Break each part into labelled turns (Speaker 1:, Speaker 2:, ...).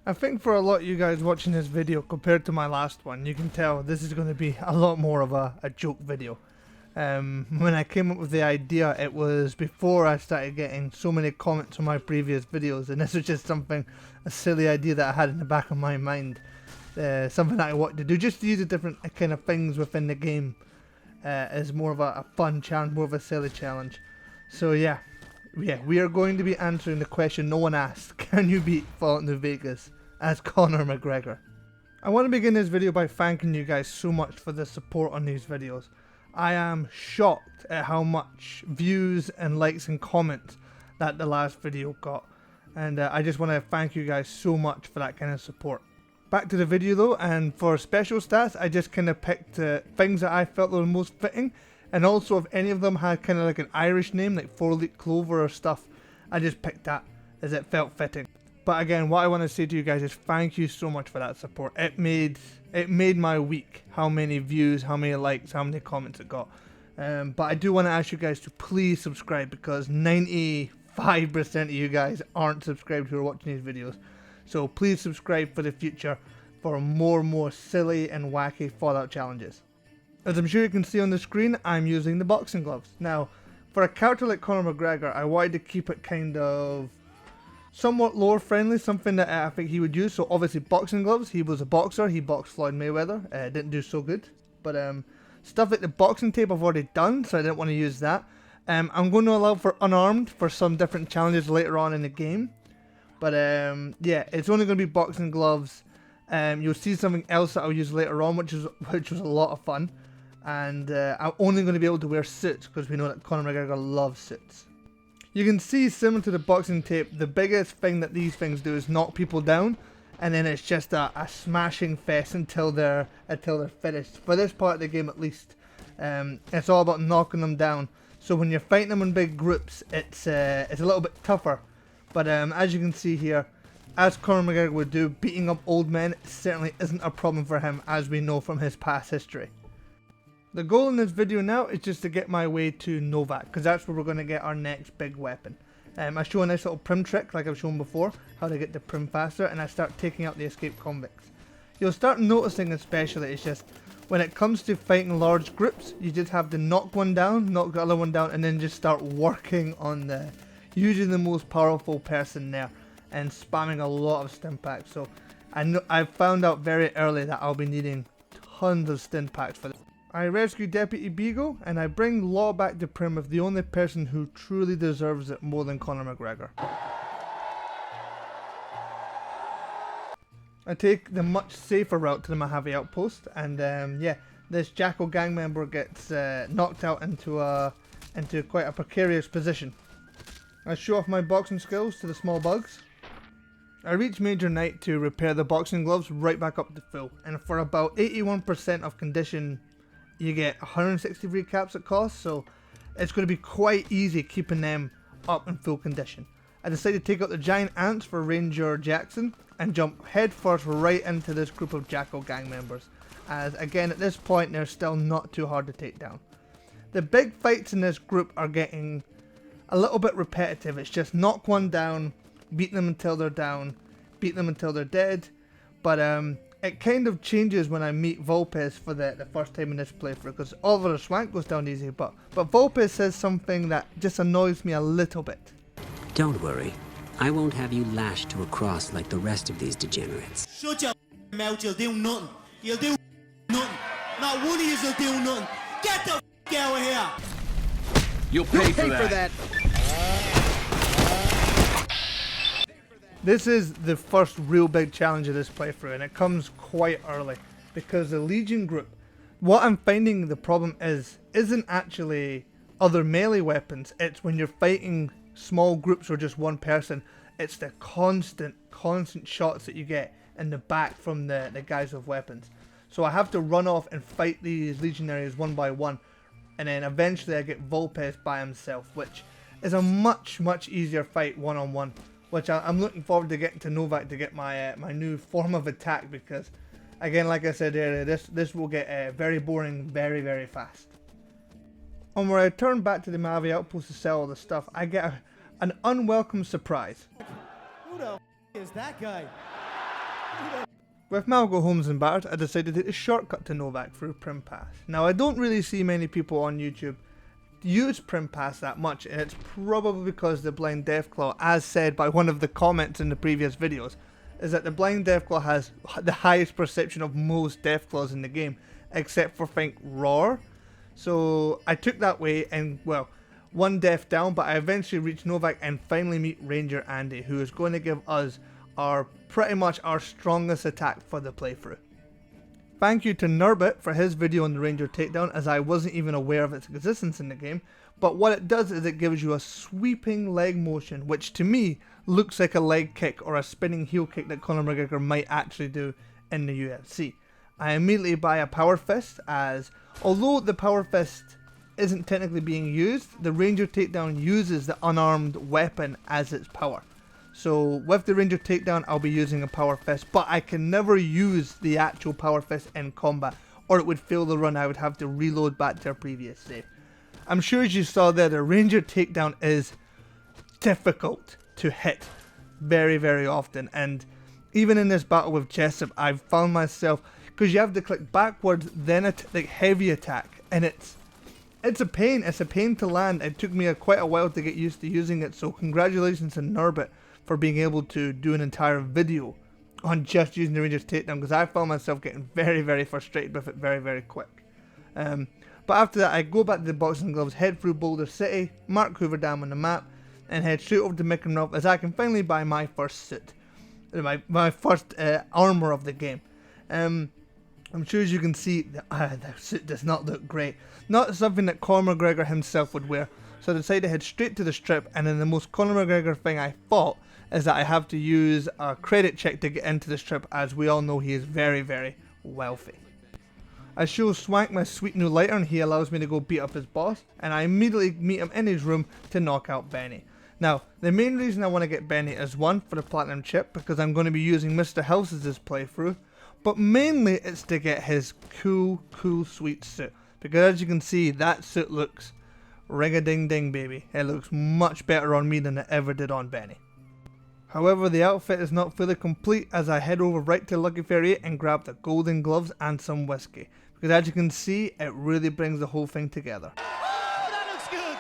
Speaker 1: I think for a lot of you guys watching this video compared to my last one, you can tell this is going to be a lot more of a joke video. When I came up with the idea, it was before I started getting so many comments on my previous videos, and this was just a silly idea that I had in the back of my mind. Something that I wanted to do, just to use the different kind of things within the game as more of a fun challenge, more of a silly challenge. So yeah, we are going to be answering the question no one asked: can you beat Fallout New Vegas as Conor McGregor? I want to begin this video by thanking you guys so much for the support on these videos. I am shocked at how much views and likes and comments that the last video got, and I just want to thank you guys so much for that kind of support. Back to the video though, and for special stats I just kind of picked things that I felt were most fitting, and also if any of them had kind of like an Irish name like 4-leaf clover or stuff, I just picked that as it felt fitting. But again, what I want to say to you guys is thank you so much for that support. It made my week how many views, how many likes, how many comments it got. But I do want to ask you guys to please subscribe, because 95% of you guys aren't subscribed who are watching these videos. So please subscribe for the future for more silly and wacky Fallout challenges. As I'm sure you can see on the screen, I'm using the boxing gloves. Now, for a character like Conor McGregor, I wanted to keep it kind of somewhat lore friendly, something that I think he would use. So obviously boxing gloves, he was a boxer, he boxed Floyd Mayweather, didn't do so good. But stuff like the boxing tape I've already done, so I didn't want to use that. I'm going to allow for unarmed for some different challenges later on in the game. But yeah, it's only going to be boxing gloves. You'll see something else that I'll use later on, which was a lot of fun. And I'm only going to be able to wear suits, because we know that Conor McGregor loves suits. You can see, similar to the boxing tape, the biggest thing that these things do is knock people down, and then it's just a smashing fest until they're finished. For this part of the game at least, it's all about knocking them down. So when you're fighting them in big groups, it's a little bit tougher. But as you can see here, as Conor McGregor would do, beating up old men certainly isn't a problem for him, as we know from his past history. The goal in this video now is just to get my way to Novac, because that's where we're going to get our next big weapon. I show a nice little prim trick like I've shown before, how to get the prim faster, and I start taking out the escaped convicts. You'll start noticing especially, it's just when it comes to fighting large groups, you just have to knock one down, knock the other one down, and then just start working on usually the most powerful person there, and spamming a lot of stim packs. So I found out very early that I'll be needing tons of stim packs for this. I rescue Deputy Beagle, and I bring Law back to Prim with the only person who truly deserves it more than Conor McGregor. I take the much safer route to the Mojave outpost, and yeah, this Jackal gang member gets knocked out into quite a precarious position. I show off my boxing skills to the small bugs. I reach Major Knight to repair the boxing gloves right back up to full, and for about 81% of condition, you get 160 recaps it costs, so it's going to be quite easy keeping them up in full condition. I decide to take out the giant ants for Ranger Jackson and jump headfirst right into this group of Jackal gang members, as again at this point they're still not too hard to take down. The big fights in this group are getting a little bit repetitive. It's just knock one down, beat them until they're down, beat them until they're dead. But it kind of changes when I meet Vulpes for the first time in this playthrough, because Oliver Swank goes down easy, but Vulpes says something that just annoys me a little bit.
Speaker 2: Don't worry, I won't have you lashed to a cross like the rest of these degenerates.
Speaker 3: Shut your mouth, you'll do nothing. You'll do nothing. Not one of you will do nothing. Get the out of here.
Speaker 4: You'll pay for that.
Speaker 1: This is the first real big challenge of this playthrough, and it comes quite early, because the Legion group, what I'm finding the problem isn't actually other melee weapons. It's when you're fighting small groups or just one person, it's the constant shots that you get in the back from the guys with weapons. So I have to run off and fight these legionaries one by one, and then eventually I get Vulpes by himself, which is a much easier fight one-on-one. Which I'm looking forward to getting to Novac to get my my new form of attack, because again, like I said earlier, this will get very boring very fast. And when I return back to the Mojave outpost to sell all the stuff, I get an unwelcome surprise.
Speaker 3: Who the is that guy?
Speaker 1: With Malgo Holmes and battered, I decided to take a shortcut to Novak through Prim Pass. Now, I don't really see many people on YouTube use Prim Pass that much, and it's probably because the Blind Deathclaw, as said by one of the comments in the previous videos, is that the Blind Deathclaw has the highest perception of most Deathclaws in the game, except for, think, Roar. So I took that way and, well, one death down, but I eventually reached Novak and finally meet Ranger Andy, who is going to give us pretty much our strongest attack for the playthrough. Thank you to Nurbit for his video on the Ranger takedown, as I wasn't even aware of its existence in the game, but what it does is it gives you a sweeping leg motion, which to me looks like a leg kick or a spinning heel kick that Conor McGregor might actually do in the UFC. I immediately buy a Power Fist, as although the Power Fist isn't technically being used, the Ranger takedown uses the unarmed weapon as its power. So with the Ranger takedown, I'll be using a Power Fist, but I can never use the actual Power Fist in combat, or it would fail the run. I would have to reload back to a previous save. I'm sure as you saw there, the Ranger takedown is difficult to hit very, very often, and even in this battle with Jessup, I've found myself, because you have to click backwards, then like heavy attack, and it's a pain. It's a pain to land. It took me quite a while to get used to using it, so congratulations to Nurbit for being able to do an entire video on just using the Ranger's takedown, because I found myself getting very, very frustrated with it very, very quick. But after that, I go back to the boxing gloves, head through Boulder City, mark Hoover Dam on the map, and head straight over to Mickendorf, as I can finally buy my first suit, my first armor of the game. I'm sure as you can see, the suit does not look great. Not something that Conor McGregor himself would wear. So I decided to head straight to the strip, and then the most Conor McGregor thing I thought is that I have to use a credit check to get into the strip, as we all know he is very, very wealthy. I show Swank my sweet new lighter, and he allows me to go beat up his boss, and I immediately meet him in his room to knock out Benny. Now, the main reason I want to get Benny is, one, for the platinum chip, because I'm going to be using Mr. House's playthrough, but mainly it's to get his cool, sweet suit, because as you can see, that suit looks ring-a-ding-ding, baby. It looks much better on me than it ever did on Benny. However, the outfit is not fully complete, as I head over right to Lucky Fair 8 and grab the golden gloves and some whiskey, because as you can see, it really brings the whole thing together.
Speaker 3: Oh, that looks good.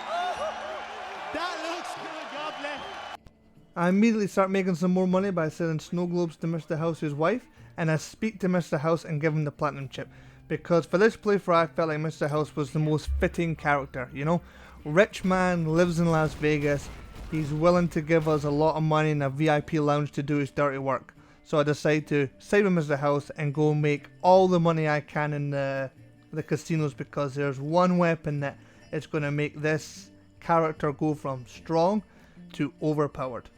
Speaker 3: Oh, that looks good. God bless.
Speaker 1: I immediately start making some more money by selling snow globes to Mr. House's wife, and I speak to Mr. House and give him the platinum chip, because for this playthrough I felt like Mr. House was the most fitting character, you know? Rich man, lives in Las Vegas, he's willing to give us a lot of money in a VIP lounge to do his dirty work. So I decide to side with Mr. House and go make all the money I can in the casinos, because there's one weapon that is going to make this character go from strong to overpowered.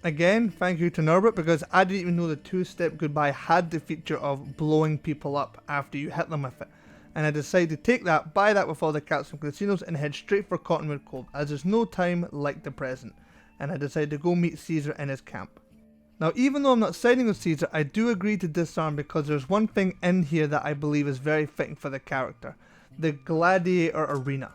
Speaker 1: Again, thank you to Nurbit, because I didn't even know the two-step goodbye had the feature of blowing people up after you hit them with it. And I decided to take that, buy that with all the cats from casinos, and head straight for Cottonwood Cove, as there's no time like the present. And I decided to go meet Caesar in his camp. Now, even though I'm not siding with Caesar, I do agree to disarm, because there's one thing in here that I believe is very fitting for the character: the Gladiator arena.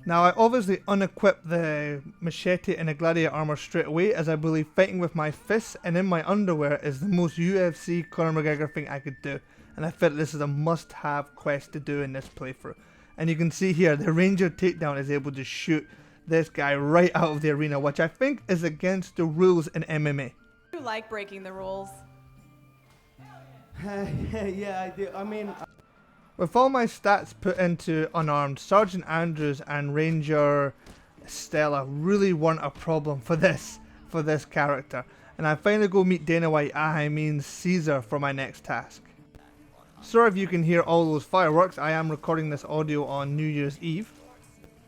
Speaker 1: Now, I obviously unequip the machete and the Gladiator armor straight away, as I believe fighting with my fists and in my underwear is the most UFC Conor McGregor thing I could do, and I felt this is a must-have quest to do in this playthrough. And you can see here, the Ranger takedown is able to shoot this guy right out of the arena, which I think is against the rules in MMA.
Speaker 5: You like breaking the rules?
Speaker 3: Yeah, I do. I mean,
Speaker 1: With all my stats put into unarmed, Sergeant Andrews and Ranger Stella really weren't a problem for this character. And I finally go meet Dana White, Caesar, for my next task. Sorry if you can hear all those fireworks, I am recording this audio on New Year's Eve.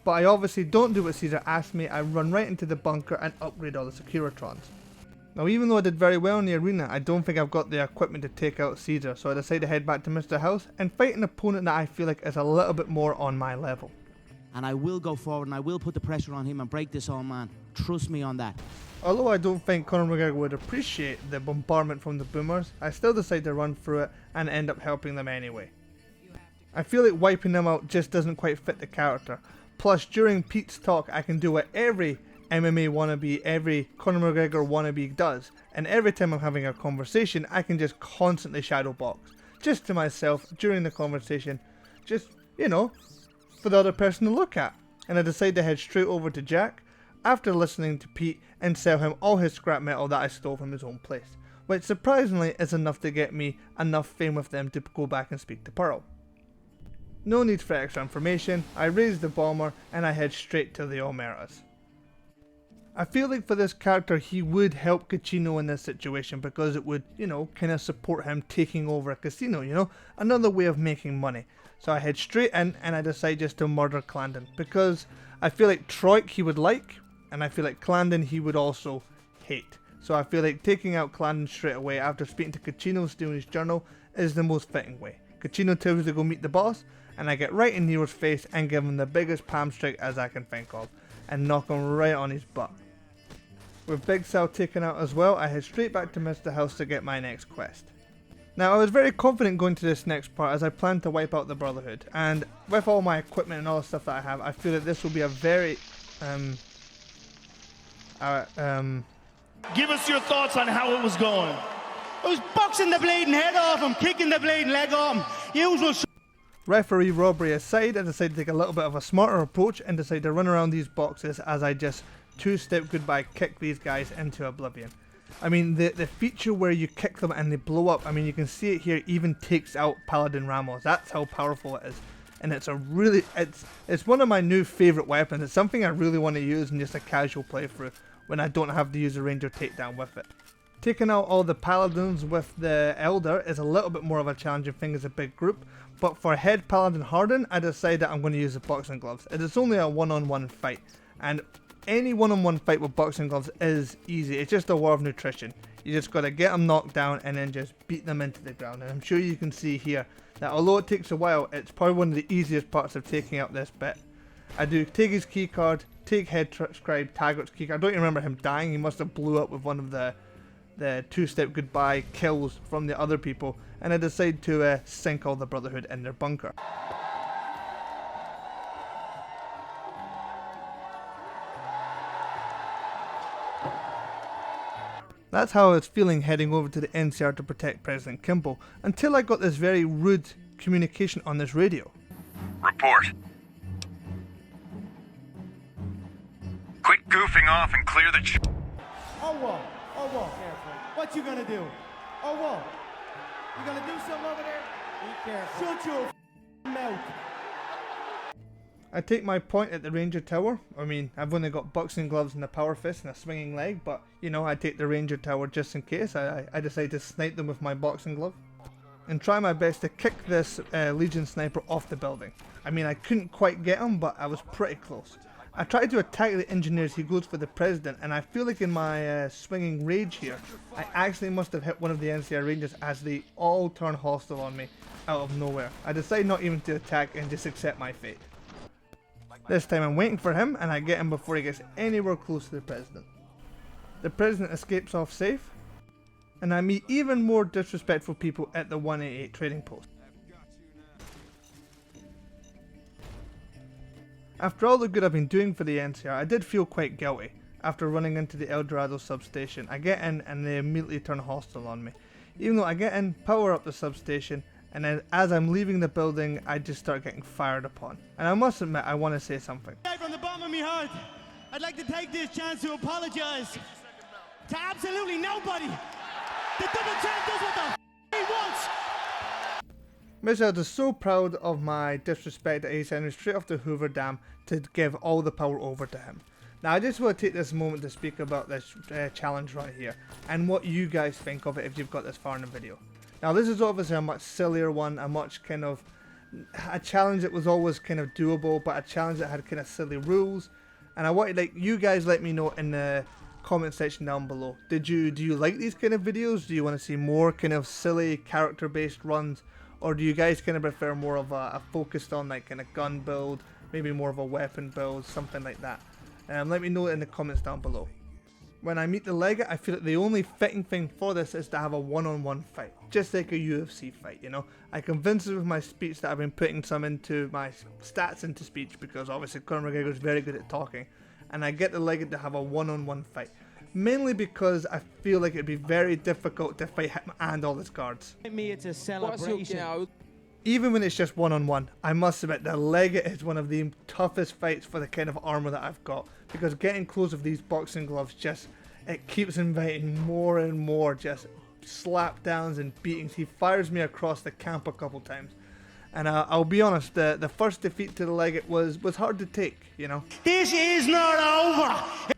Speaker 1: But I obviously don't do what Caesar asked me. I run right into the bunker and upgrade all the Securitrons. Now, even though I did very well in the arena, I don't think I've got the equipment to take out Caesar, so I decide to head back to Mr. House and fight an opponent that I feel like is a little bit more on my level.
Speaker 6: And I will go forward and I will put the pressure on him and break this old man. Trust me on that.
Speaker 1: Although I don't think Conor McGregor would appreciate the bombardment from the boomers, I still decide to run through it and end up helping them anyway. I feel like wiping them out just doesn't quite fit the character. Plus, during Pete's talk, I can do what every MMA wannabe, every Conor McGregor wannabe does. And every time I'm having a conversation, I can just constantly shadow box. Just to myself during the conversation. Just, you know, for the other person to look at. And I decide to head straight over to Jack after listening to Pete and sell him all his scrap metal that I stole from his own place. Which surprisingly is enough to get me enough fame with them to go back and speak to Pearl. No need for extra information, I raise the bomber and I head straight to the Omertas. I feel like for this character he would help Caccino in this situation because it would, you know, kind of support him taking over a casino, you know, another way of making money. So I head straight in and I decide just to murder Clandon because I feel like Troik he would like and I feel like Clandon he would also hate. So I feel like taking out Clandon straight away after speaking to Caccino stealing his journal is the most fitting way. Caccino tells me to go meet the boss and I get right in Nero's face and give him the biggest palm strike as I can think of and knock him right on his butt. With Big Sal taken out as well, I head straight back to Mr. House to get my next quest. Now I was very confident going to this next part as I planned to wipe out the Brotherhood, and with all my equipment and all the stuff that I have, I feel that this will be a very
Speaker 3: Give us your thoughts on how it was going. I was boxing the bleeding head off him, kicking the bleeding leg off him. Usual
Speaker 1: Referee robbery aside, I decided to take a little bit of a smarter approach and decide to run around these boxes as I just two-step goodbye kick these guys into oblivion. I mean, the feature where you kick them and they blow up, I mean, you can see it here, even takes out Paladin Ramos. That's how powerful it is. And it's a really, it's one of my new favourite weapons. It's something I really want to use in just a casual playthrough when I don't have to use a Ranger takedown with it. Taking out all the Paladins with the Elder is a little bit more of a challenging thing as a big group, but for Head Paladin Harden, I decided I'm going to use the boxing gloves. It is only a one-on-one fight, and any one-on-one fight with boxing gloves is easy. It's just a war of nutrition. You just got to get them knocked down and then just beat them into the ground. And I'm sure you can see here that although it takes a while, it's probably one of the easiest parts of taking out this bit. I do take his keycard, take Head Scribe Taggart's keycard. I don't even remember him dying. He must have blew up with one of the two-step goodbye kills from the other people, and I decide to sink all the Brotherhood in their bunker. That's how I was feeling heading over to the NCR to protect President Kimball, until I got this very rude communication on this radio.
Speaker 7: Report. Quit goofing off and clear the
Speaker 3: Oh, whoa. Careful. What you gonna do? Oh, whoa. You gonna do something over there? Be careful. Shut your mouth.
Speaker 1: I take my point at the Ranger Tower. I mean, I've only got boxing gloves and a power fist and a swinging leg, but, you know, I take the Ranger Tower just in case. I decide to snipe them with my boxing glove and try my best to kick this Legion sniper off the building. I mean, I couldn't quite get him, but I was pretty close. I tried to attack the engineers. He goes for the president, and I feel like in my swinging rage here, I actually must have hit one of the NCR Rangers as they all turn hostile on me out of nowhere. I decide not even to attack and just accept my fate. This time I'm waiting for him, and I get him before he gets anywhere close to the president. The president escapes off safe, and I meet even more disrespectful people at the 188 trading post. After all the good I've been doing for the NCR, I did feel quite guilty. After running into the El Dorado substation, I get in and they immediately turn hostile on me. Even though I get in, power up the substation, and then as I'm leaving the building, I just start getting fired upon. And I must admit, I want to say something.
Speaker 3: From the bottom of my heart, I'd like to take this chance to apologize to absolutely nobody. The double champ does what the f he wants.
Speaker 1: Michelle is so proud of my disrespect that he sent me straight off the Hoover Dam to give all the power over to him. Now I just want to take this moment to speak about this challenge right here and what you guys think of it if you've got this far in the video. Now this is obviously a much sillier one, a much kind of a challenge that was always kind of doable, but a challenge that had kind of silly rules. And I wanted you guys let me know in the comment section down below. Do you like these kind of videos? Do you want to see more kind of silly character based runs? Or do you guys kind of prefer more of a focused on like kind of gun build, maybe more of a weapon build, something like that? Let me know in the comments down below. When I meet the Legate, I feel like the only fitting thing for this is to have a one-on-one fight, just like a UFC fight, you know. I convinced it with my speech that I've been putting some into my stats into speech because obviously Conor McGregor is very good at talking, and I get the Legate to have a one-on-one fight. Mainly because I feel like it'd be very difficult to fight him and all his guards.
Speaker 6: To me, it's a celebration.
Speaker 1: Even when it's just one-on-one, I must admit the Legate is one of the toughest fights for the kind of armor that I've got, because getting close with these boxing gloves just, it keeps inviting more and more just slap downs and beatings. He fires me across the camp a couple times, and I'll be honest, the first defeat to the Legate was hard to take, you know.
Speaker 3: This is not over!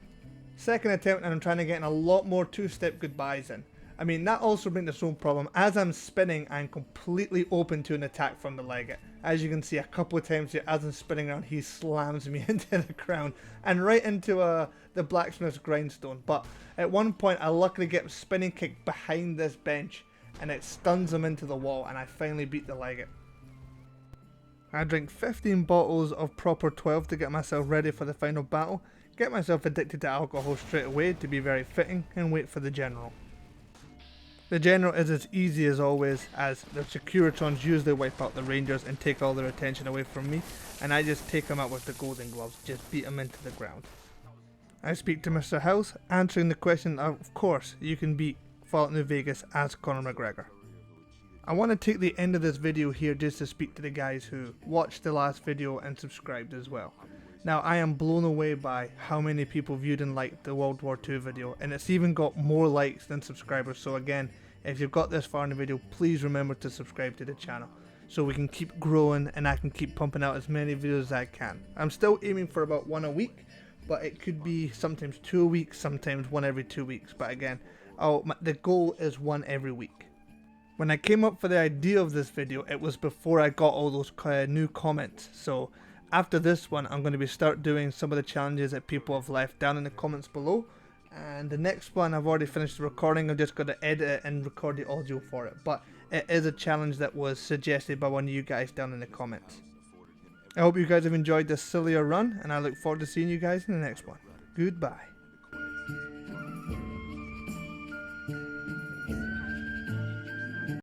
Speaker 1: Second attempt, and I'm trying to get in a lot more two-step goodbyes in. I mean, that also brings its own problem. As I'm spinning, I'm completely open to an attack from the Legate. As you can see, a couple of times here, as I'm spinning around, he slams me into the ground and right into the blacksmith's grindstone. But at one point, I luckily get a spinning kick behind this bench, and it stuns him into the wall, and I finally beat the Legate. I drink 15 bottles of proper 12 to get myself ready for the final battle, get myself addicted to alcohol straight away to be very fitting, and wait for the general. The general is as easy as always, as the Securitrons usually wipe out the Rangers and take all their attention away from me, and I just take them out with the golden gloves, just beat them into the ground. I speak to Mr. House, answering the question of course you can beat Fallout New Vegas as Conor McGregor. I want to take the end of this video here just to speak to the guys who watched the last video and subscribed as well. Now, I am blown away by how many people viewed and liked the World War II video, and it's even got more likes than subscribers. So again, if you've got this far in the video, please remember to subscribe to the channel so we can keep growing and I can keep pumping out as many videos as I can. I'm still aiming for about one a week, but it could be sometimes 2 a week, sometimes one every 2 weeks. But again, the goal is one every week. When I came up for the idea of this video, it was before I got all those new comments. So after this one, I'm going to start doing some of the challenges that people have left down in the comments below. And the next one, I've already finished the recording. I'm just going to edit it and record the audio for it. But it is a challenge that was suggested by one of you guys down in the comments. I hope you guys have enjoyed this sillier run, and I look forward to seeing you guys in the next one. Goodbye.